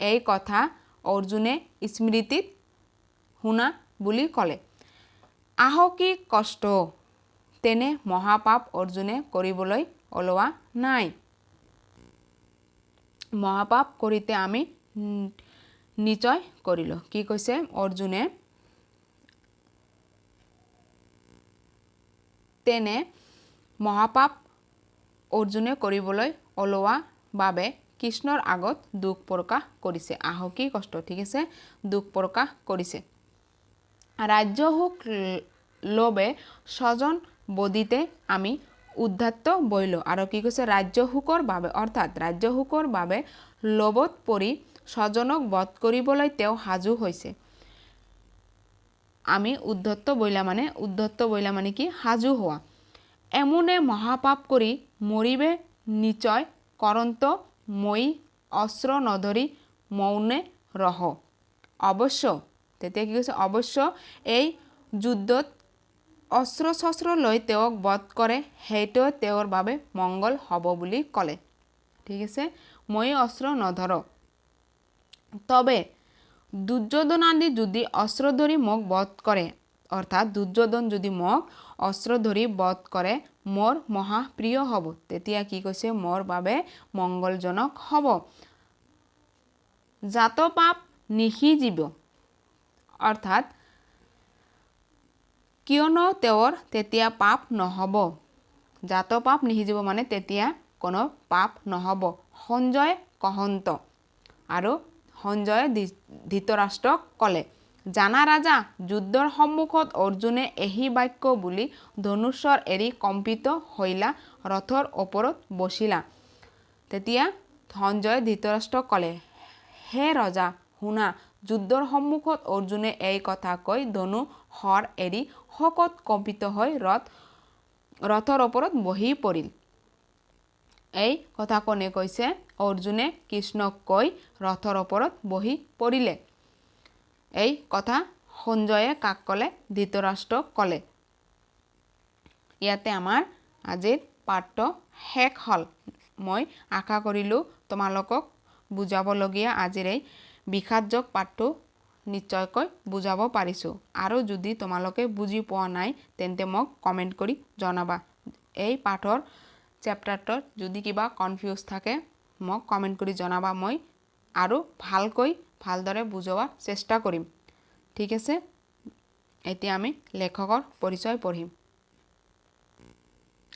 এই কথা অৰ্জুনে স্মৃতিত শুনা বুলি ক'লে আহ কি কষ্ট তেনে মহাপাপ অৰ্জুনে কৰিবলৈ ওলোৱা নাই মহাপাপ কৰিতে আমি নিশ্চয় কৰিলো কি কৈছে অৰ্জুনে তেনে মহাপাপ অৰ্জুনে কৰিবলৈ ওলোৱা বাবে কৃষ্ণৰ আগত দুখ প্ৰকাশ কৰিছে আহকি কষ্ট ঠিক আছে দুখ প্ৰকাশ কৰিছে ৰাজ্য সুখ লোভে স্বজন বদিতে আমি উদ্ধত বইলো আৰু কি কৈছে ৰাজ্য সুখৰ বাবে অৰ্থাৎ ৰাজ্য সুখৰ বাবে লোভত পৰি স্বজনক বধ কৰিবলৈ তেওঁ সাজু হৈছে আমি উদ্ধত বইলা মানে কি সাজু হোৱা এমনে মহাপাপ কৰি মৰিবে নিশ্চয় কৰন্ত মই অস্ত্ৰ নধৰি মৌনে ৰহ অৱশ্য তেতিয়া কি কৈছে অৱশ্য এই যুদ্ধত অস্ত্ৰ শস্ত্ৰ লৈ তেওঁক বধ কৰে সেইটো তেওঁৰ বাবে মংগল হ'ব বুলি ক'লে ঠিক আছে মই অস্ত্ৰ নধৰ তবে দুৰ্যোধন আদি যদি অস্ত্ৰ ধৰি মোক বধ কৰে অৰ্থাৎ দুৰ্যোধন যদি মোক অস্ত্ৰ ধৰি বধ কৰে মোৰ মহা প্ৰিয় হ'ব তেতিয়া কি কৈছে মোৰ বাবে মংগলজনক হ'ব জাত পাপ নিহিজিব অৰ্থাৎ কিয়নো তেওঁৰ তেতিয়া পাপ নহব জাত পাপ নিহিজিব মানে তেতিয়া কোনো পাপ নহব সঞ্জয় কহন্ত আৰু সঞ্জয় ধৃতৰাষ্ট্ৰক ক'লে জানা ৰাজা যুদ্ধৰ সন্মুখত অৰ্জুনে এহি বাক্য বুলি ধনুষৰ এৰি কম্পিত হৈলা ৰথৰ ওপৰত বছিলা তেতিয়া সঞ্জয় ধৃতৰাষ্ট্ৰক ক'লে হে ৰজা শুনা যুদ্ধৰ সন্মুখত অৰ্জুনে এই কথা কৈ ধনু হৰ এৰি শকত কম্পিত হৈ ৰথৰ ওপৰত বহি পৰিল এই কথা কোনে কৈছে অৰ্জুনে কৃষ্ণক কৈ ৰথৰ ওপৰত বহি পৰিলে এই কথা সঞ্জয়ে কাক ক'লে ধৃতৰাষ্ট্ৰক ক'লে ইয়াতে আমাৰ আজিৰ পাঠটো শেষ হ'ল মই আশা কৰিলোঁ তোমালোকক বুজাবলগীয়া আজিৰ এই বিষাদযোগ পাঠটো নিশ্চয়কৈ বুজাব পাৰিছোঁ আৰু যদি তোমালোকে বুজি পোৱা নাই তেন্তে মোক কমেণ্ট কৰি জনাবা এই পাঠৰ চেপ্টাৰটোত যদি কিবা কনফিউজ থাকে মোক কমেণ্ট কৰি জনাবা মই আৰু ভালদৰে বুজোৱাৰ চেষ্টা কৰিম ঠিক আছে এতিয়া আমি লেখকৰ পৰিচয় পঢ়িম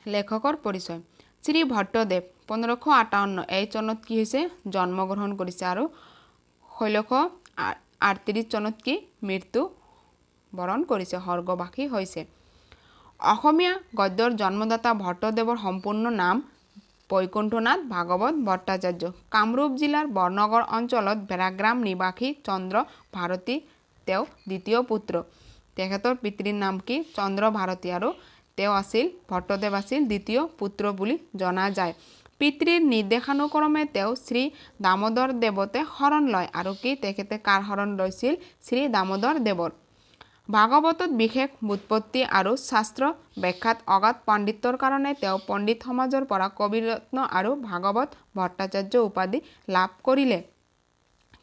লেখকৰ পৰিচয় শ্ৰী ভট্টদেৱ 1558 এই চনত কি হৈছে জন্মগ্ৰহণ কৰিছে আৰু 1638 চনত কি মৃত্যু বৰণ কৰিছে স্বৰ্গবাসী হৈছে অসমীয়া গদ্যৰ জন্মদাতা ভট্টদেৱৰ সম্পূৰ্ণ নাম বৈকুণ্ঠনাথ ভাগৱত ভট্টাচাৰ্য কামৰূপ জিলাৰ বৰনগৰ অঞ্চলত বেৰাগ্ৰাম নিবাসী চন্দ্ৰ ভাৰতী তেওঁ দ্বিতীয় পুত্ৰ তেখেতৰ পিতৃৰ নাম কি চন্দ্ৰ ভাৰতী আৰু তেওঁ আছিল ভট্টদেৱ আছিল দ্বিতীয় পুত্ৰ বুলি জনা যায় পিতৃৰ নিৰ্দেশানুক্ৰমে তেওঁ শ্ৰী দামোদৰ দেৱতে শৰণ লয় আৰু কি তেখেতে কাৰ শৰণ লৈছিল শ্ৰী দামোদৰ দেৱৰ ভাগৱতত বিশেষ বুৎপত্তি আৰু শাস্ত্ৰ ব্যাখ্যাত অগাধ পণ্ডিতৰ কাৰণে তেওঁ পণ্ডিত সমাজৰ পৰা কবিৰত্ন আৰু ভাগৱত ভট্টাচাৰ্য উপাধি লাভ কৰিলে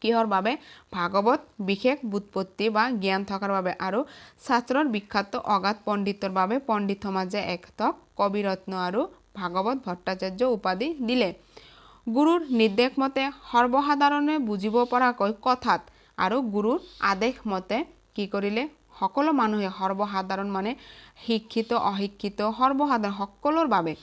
কিহৰ বাবে ভাগৱত বিশেষ বুৎপত্তি বা জ্ঞান থকাৰ বাবে আৰু শাস্ত্ৰৰ বিখ্যাত অগাধ পণ্ডিতৰ বাবে পণ্ডিত সমাজে এখেতক কবিৰত্ন আৰু ভাগৱত ভট্টাচাৰ্য উপাধি দিলে গুৰুৰ নিৰ্দেশ মতে সৰ্বসাধাৰণে বুজিব পৰাকৈ কথাত আৰু গুৰুৰ আদেশ মতে কি কৰিলে সকলো মানুহে সৰ্বসাধাৰণ মানে শিক্ষিত অশিক্ষিত সৰ্বসাধাৰণ সকলোৰ বাবে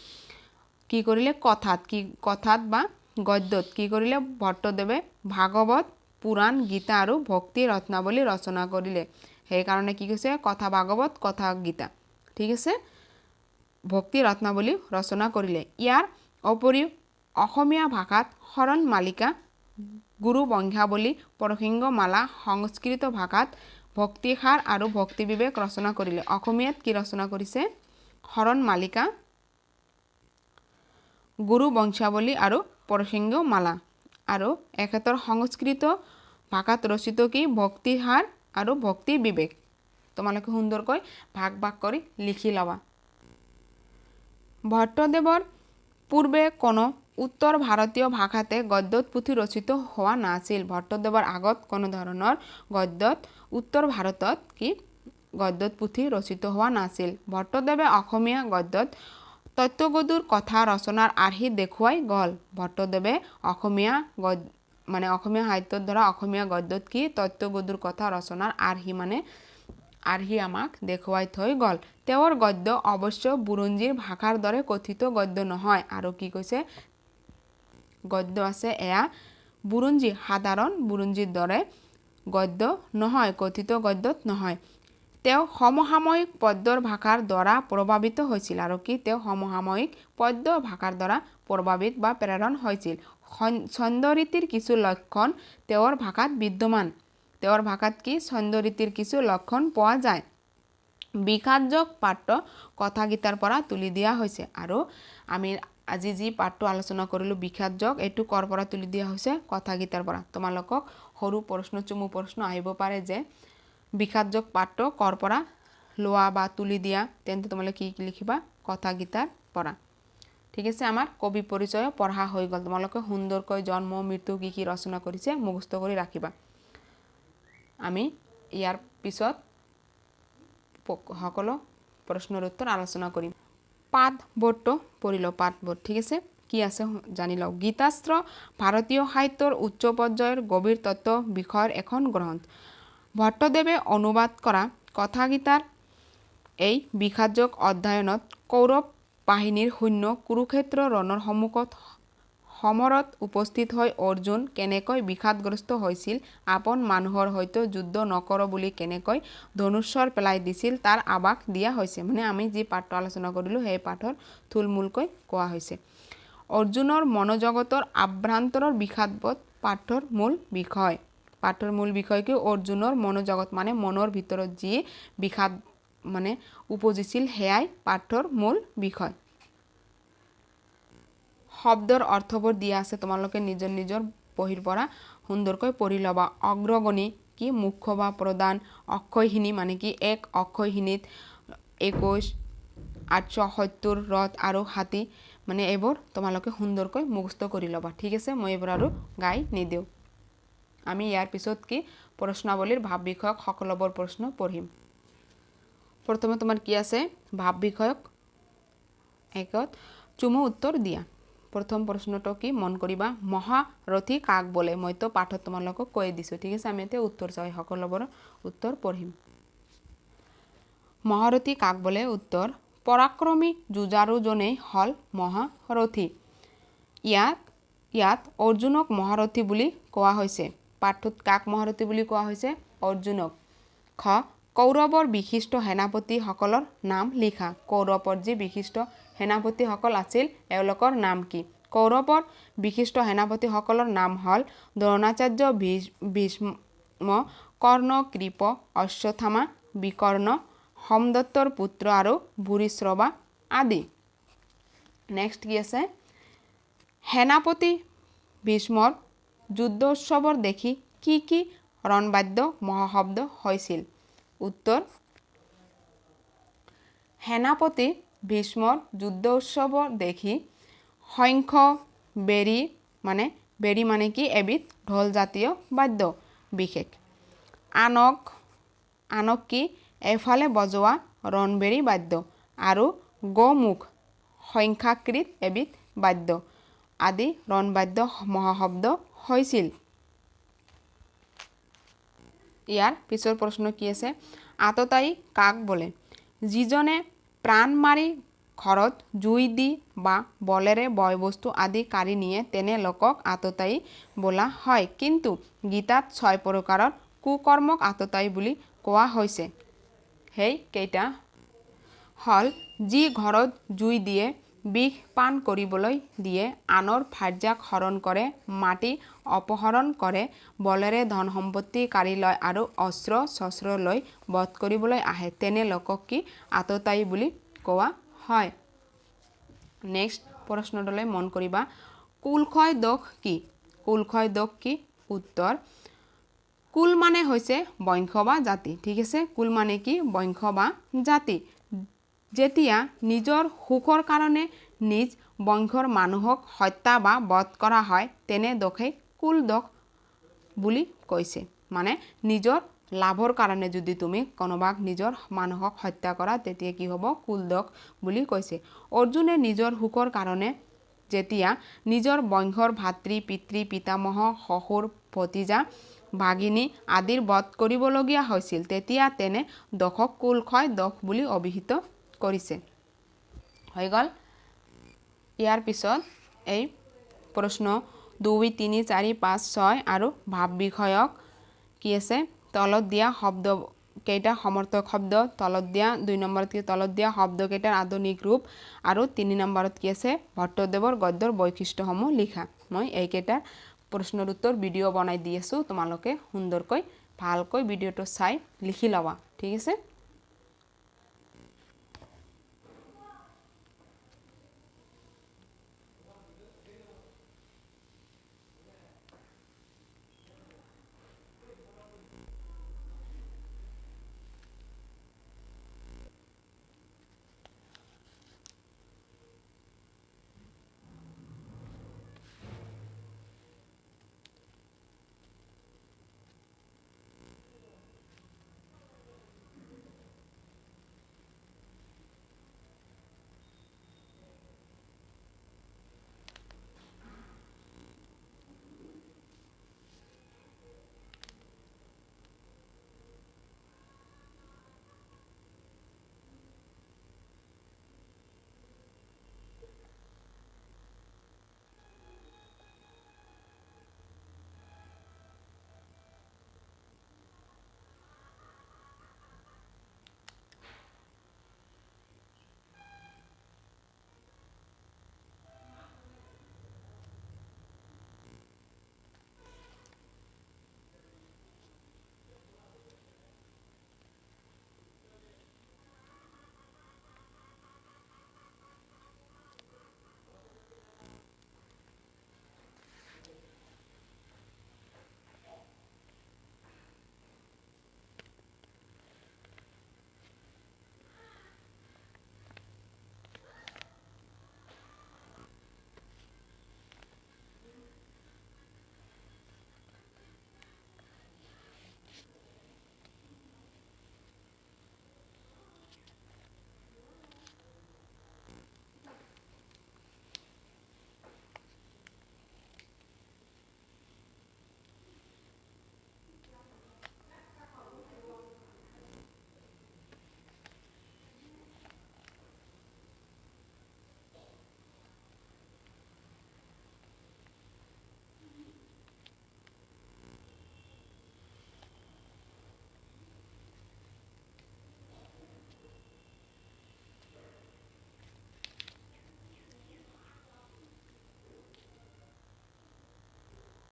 কি কৰিলে কথাত বা গদ্যত কি কৰিলে ভট্টদেৱে ভাগৱত পুৰাণ গীতা আৰু ভক্তি ৰত্নাৱলী ৰচনা কৰিলে সেইকাৰণে কি কৈছে কথা ভাগৱত কথা গীতা ঠিক আছে ভক্তি ৰত্নাৱলী ৰচনা কৰিলে ইয়াৰ উপৰিও অসমীয়া ভাষাত শৰণ মালিকা গুৰু বংশাৱলী পৰসিংগ মালা সংস্কৃত ভাষাত ভক্তিসাৰ আৰু ভক্তি বিবেক ৰচনা কৰিলে অসমীয়াত কি ৰচনা কৰিছে শৰণ মালিকা গুৰু বংশাৱলী আৰু পৰসিংগ মালা আৰু এখেতৰ সংস্কৃত ভাষাত ৰচিত কি ভক্তিসাৰ আৰু ভক্তি বিবেক তোমালোকে সুন্দৰকৈ ভাগ কৰি লিখি লবা ভট্টদেৱৰ পূৰ্বে কোনো উত্তৰ ভাৰতীয় ভাষাতে গদ্যত পুথি ৰচিত হোৱা নাছিল ভট্টদেৱৰ আগত কোনো ধৰণৰ গদ্যত উত্তৰ ভাৰতত কি গদ্যত পুথি ৰচিত হোৱা নাছিল ভট্টদেৱে অসমীয়া গদ্যত তত্ত্বগধুৰ কথা ৰচনাৰ আৰ্হি দেখুৱাই গ'ল ভট্টদেৱে অসমীয়া সাহিত্যৰ দ্বাৰা অসমীয়া গদ্যত কি তত্ত্বগধুৰ কথা ৰচনাৰ আৰ্হি আমাক দেখুৱাই থৈ গ'ল তেওঁৰ গদ্য অৱশ্য বুৰঞ্জীৰ ভাষাৰ দৰে কথিত গদ্য নহয় আৰু কি কৈছে গদ্য আছে এয়া বুৰঞ্জী সাধাৰণ বুৰঞ্জীৰ দৰে গদ্য নহয়, কথিত গদ্যত নহয়। তেওঁ সমসাময়িক পদ্যৰ ভাষাৰ দ্বাৰা প্ৰভাৱিত হৈছিল আৰু কি তেওঁ সমসাময়িক পদ্য ভাষাৰ দ্বাৰা প্ৰভাৱিত বা প্ৰেৰণ হৈছিল। ছন্দৰীতিৰ কিছু লক্ষণ তেওঁৰ ভাষাত বিদ্যমান। তেওঁৰ ভাষাত কি ছন্দৰীতিৰ কিছু লক্ষণ পোৱা যায়। বিষাদযোগ পাঠ্য কথাগীতাৰ পৰা তুলি দিয়া হৈছে আৰু আমি আজি যি পাঠটো আলোচনা কৰিলোঁ বিষাদযোগ এইটো কৰ পৰা তুলি দিয়া হৈছে কথাগীতাৰ পৰা। তোমালোকক সৰু প্ৰশ্ন চমু প্ৰশ্ন আহিব পাৰে যে বিষাদযোগ পাঠ্য কৰ পৰা লোৱা বা তুলি দিয়া, তেন্তে তোমালোকে কি লিখিবা কথাগীতাৰ পৰা। ঠিক আছে, আমাৰ কবি পৰিচয় পঢ়া হৈ গ'ল। তোমালোকে সুন্দৰকৈ জন্ম মৃত্যু কি কি ৰচনা কৰিছে মুখস্থ কৰি ৰাখিবা। আমি ইয়াৰ পিছত সকলো প্ৰশ্নৰ উত্তৰ আলোচনা কৰিম। পাঠবোৰটো পঢ়ি লওঁ। পাঠবোৰ ঠিক আছে, কি আছে জানি লওঁ। গীতাস্ত্ৰ ভাৰতীয় সাহিত্যৰ উচ্চ পৰ্যায়ৰ গভীৰ তত্ত্ব বিষয়ৰ এখন গ্ৰন্থ। ভট্টদেৱে অনুবাদ কৰা কথাগীতাৰ এই বিষাদযোগ অধ্যয়নত কৌৰৱ বাহিনীৰ সৈন্য কুৰুক্ষেত্ৰ ৰণৰ সন্মুখত সমৰত উপস্থিত হৈ অৰ্জুন কেনেকৈ বিষাদগ্ৰস্ত হৈছিল, আপন মানুহৰ সৈতে যুদ্ধ নকৰোঁ বুলি কেনেকৈ ধনুস্বৰ পেলাই দিছিল তাৰ আভাস দিয়া হৈছে। মানে আমি যি পাঠটো আলোচনা কৰিলোঁ সেই পাঠৰ থুলমূলকৈ কোৱা হৈছে। অৰ্জুনৰ মনোজগতৰ আভ্যন্তৰৰ বিষাদবোধ পাঠৰ মূল বিষয়। পাঠৰ মূল বিষয় কি অৰ্জুনৰ মনোজগত মানে মনৰ ভিতৰত যি বিষাদ মানে উপজিছিল সেয়াই পাঠৰ মূল বিষয়। শব্দৰ অৰ্থবোৰ দিয়া আছে, তোমালোকে নিজৰ নিজৰ বহিৰ পৰা সুন্দৰকৈ পঢ়ি ল'বা। অগ্ৰগণী কি মুখ্য বা প্ৰধান, অক্ষয়হিনী মানে কি এক, অক্ষয়হিনীত 21, 870 ৰথ আৰু হাতী, মানে এইবোৰ তোমালোকে সুন্দৰকৈ মুখস্থ কৰি ল'বা। ঠিক আছে, মই এইবোৰ আৰু গাই নিদিওঁ। আমি ইয়াৰ পিছত কি প্ৰশ্নাৱলীৰ ভাৱ বিষয়ক সকলোবোৰ প্ৰশ্ন পঢ়িম। প্ৰথমে তোমাৰ কি আছে ভাৱ বিষয়ক একত চুমু উত্তৰ দিয়া। প্ৰথম প্ৰশ্নটো কি মন কৰিবা, মহাৰথী কাক বোলে? মইতো পাঠত তোমালোকক কৈ দিছোঁ। ঠিক আছে, আমি এতিয়া উত্তৰ চাই সকলোবোৰ উত্তৰ পঢ়িম। মহাৰথী কাক বোলে? উত্তৰ পৰাক্ৰমী যুঁজাৰুজনেই হ'ল মহাৰথী। ইয়াত অৰ্জুনক মহাৰথী বুলি কোৱা হৈছে। পাঠটোত কাক মহাৰথী বুলি কোৱা হৈছে? অৰ্জুনক। খ কৌৰৱৰ বিশিষ্ট সেনাপতিসকলৰ নাম লিখা। কৌৰৱৰ যি বিশিষ্ট সেনাপতিসকল আছিল এওঁলোকৰ নাম কি? কৌৰৱৰ বিশিষ্ট সেনাপতিসকলৰ নাম হ'ল দ্ৰোণাচাৰ্য, ভীষ্ম, কৰ্ণ, কৃপ, অশ্বত্থামা, বিকৰ্ণ, সোমদত্তৰ পুত্ৰ আৰু ভূৰিশ্ৰৱা আদি। নেক্সট কি আছে, সেনাপতি ভীষ্মৰ যুদ্ধোৎসৱৰ দেখি কি কি ৰণবাদ্য মহাশব্দ হৈছিল? উত্তৰ সেনাপতি ভীষ্মৰ যুদ্ধোৎসৱৰ দেখি শংখ, বেৰী মানে কি এবিধ ঢোলজাতীয় বাদ্য বিশেষ, আনক কি এফালে বজোৱা ৰণবেৰী বাদ্য আৰু গোমুখ সংখ্যাকৃত এবিধ বাদ্য আদি ৰণবাদ্য মহাশব্দ হৈছিল। ইয়াৰ পিছৰ প্ৰশ্ন কি আছে, আততায়ী কাক বোলে? যিজনে প্ৰাণ মাৰি ঘৰত জুই দি বা বলেৰে বয় বস্তু আদি কাঢ়ি নিয়ে তেনে লোকক আততায়ী বোলা হয়। কিন্তু গীতাত 6 প্ৰকাৰৰ কুকৰ্মক আততায়ী বুলি কোৱা হৈছে। সেই কেইটা হ'ল, যি ঘৰত জুই দিয়ে, বিষ পান কৰিবলৈ দিয়ে, আনৰ ভাৰ্যাক হৰণ কৰে, মাটি অপহৰণ কৰে, বলেৰে ধন সম্পত্তি কাঢ়ি লয় আৰু অস্ত্ৰ শস্ত্ৰ লৈ বধ কৰিবলৈ আহে, তেনে লোকক কি আততায়ী বুলি কোৱা হয়। নেক্সট প্ৰশ্নটোলৈ মন কৰিবা, কুলক্ষয় দোষ কি? কুলক্ষয় দোষ কি? উত্তৰ কুল মানে হৈছে বংশ বা জাতি। ঠিক আছে, কুল মানে কি বংশ বা জাতি। যেতিয়া নিজৰ সুখৰ কাৰণে নিজ বংশৰ মানুহক হত্যা বা বধ কৰা হয় তেনে দোষেই কুল দোষ বুলি কৈছে। মানে নিজৰ লাভৰ কাৰণে যদি তুমি কোনোবাক নিজৰ মানুহক হত্যা কৰা তেতিয়া কি হ'ব? কুল দোষ বুলি কৈছে। অৰ্জুনে নিজৰ সুখৰ কাৰণে যেতিয়া নিজৰ বংশৰ ভাতৃ পিতৃ পিতামহ শহুৰ ভতিজা ভাগিনী আদিৰ বধ কৰিবলগীয়া হৈছিল তেতিয়া তেনে দোষক কুলক্ষয় দোষ বুলি অভিহিত কৰিছে। হৈ গ'ল। ইয়াৰ পিছত এই প্ৰশ্ন 2 3 4 5 6 আৰু ভাব বিষয়ক কি আছে তলত দিয়া শব্দ কেইটা সমৰ্থক শব্দ তলত দিয়া 2 নম্বৰত কি তলত দিয়া শব্দ কেইটাৰ আধুনিক ৰূপ আৰু 3 নম্বৰত কি আছে ভট্টদেৱৰ গদ্যৰ বৈশিষ্ট্যসমূহ লিখা মই এইকেইটাৰ প্ৰশ্নৰ উত্তৰ ভিডিঅ' বনাই দি আছো তোমালোকে সুন্দৰকৈ ভালকৈ ভিডিঅ'টো চাই লিখি লবা ঠিক আছে।